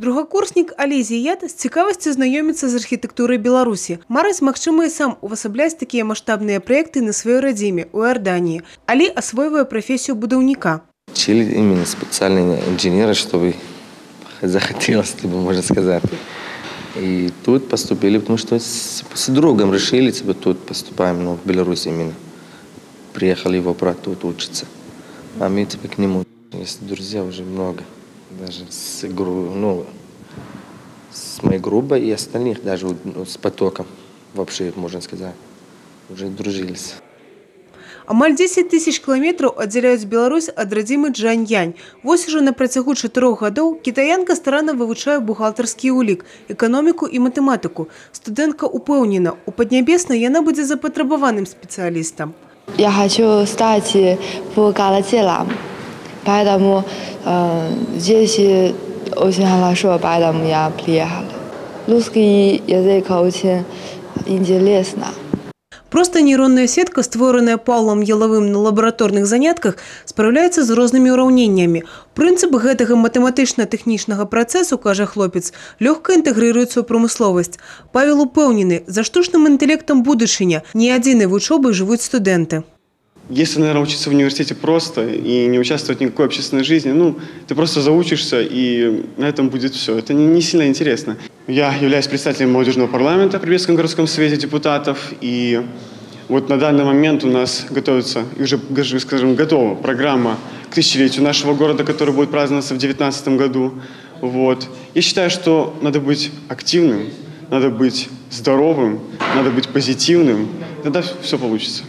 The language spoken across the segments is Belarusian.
Другакурснік Алей Зіят з цікавасцю знайоміцца з архітэктурай Беларусі. Марыць, магчыма, і сам увасабляць такія маштабныя праекты на сваёй радзіме у Иордании. Алей освоивая профессию будаўніка. Учили именно специальные инженеры, чтобы захотелось, можно сказать. И тут поступили, потому что с другом решили, тут поступаем, но в Беларуси именно. Приехали его брат тут учиться, а мы к нему. Есть друзья уже много, даже с моей группой и остальных, даже с потоком, вообще, можно сказать, уже дружились. Амаль 10 тысяч километров отделяют Беларусь от радзімы Джаньянь. Вось уже на працягу 4 гадоў кітаянка старанна вывучае бухгалтарскі ўлік, эканоміку і матэматыку. Студэнтка упэўнена, у Паднябеснай яна будзе запатрабаваным специалистом. Я хочу стать бухгалтером, поэтому здесь очень хорошо, поэтому я приехала. Русский язык очень интересно. Просто нейронная сетка, створаная Паўлам Ялавым на лабараторных занятках, спраўляецца з рознымі ўраўненнямі. Прынцып гэтага матэматычна-тэхнічнага працэсу, кажа хлопец, лёгка інтэгрыруецца ў прамысловасць. Павел упэўнены, за штучным інтэлектам будучыня, не адзінай вучобай жывуць студэнты. Если, наверное, учиться в университете просто и не участвовать в никакой общественной жизни, ты просто заучишься, и на этом будет все. Это не сильно интересно. Я являюсь председателем молодежного парламента при Брестском городском совете депутатов, и вот на данный момент у нас готовится, и уже, скажем, готова программа к тысячелетию нашего города, которая будет праздноваться в 2019 году. Вот. Я считаю, что надо быть активным, надо быть здоровым, надо быть позитивным, тогда все получится.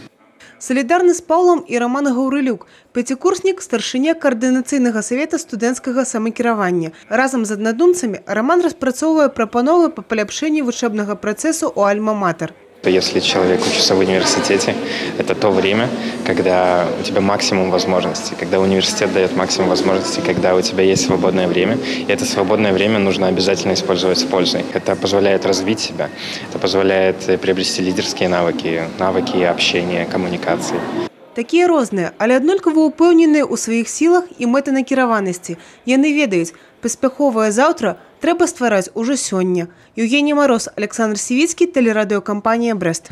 Солідарны з Паўлам і Роман Гаўрылюк, пяцікурснік, старшыня каардынацыйнага савета студэнцкага самакіравання. Разам з аднадумцамі Роман распрацоўвае прапановы па паляпшэнні вучэбнага працэсу ў Альма-Матэр. Если человек учится в университете, это то время, когда у тебя максимум возможностей, когда университет дает максимум возможностей, когда у тебя есть свободное время, и это свободное время нужно обязательно использовать с пользой. Это позволяет развить себя, это позволяет приобрести лидерские навыки общения, коммуникации. Такія розныя, але аднолькава упэўненыя ў сваіх сілах і мэтанакіраванасці. Яны ведаюць, паспяховае заўтра трэба ствараць ужо сёння. Евгений Мороз, Александр Сивицкий, телерадиокомпания «Брест».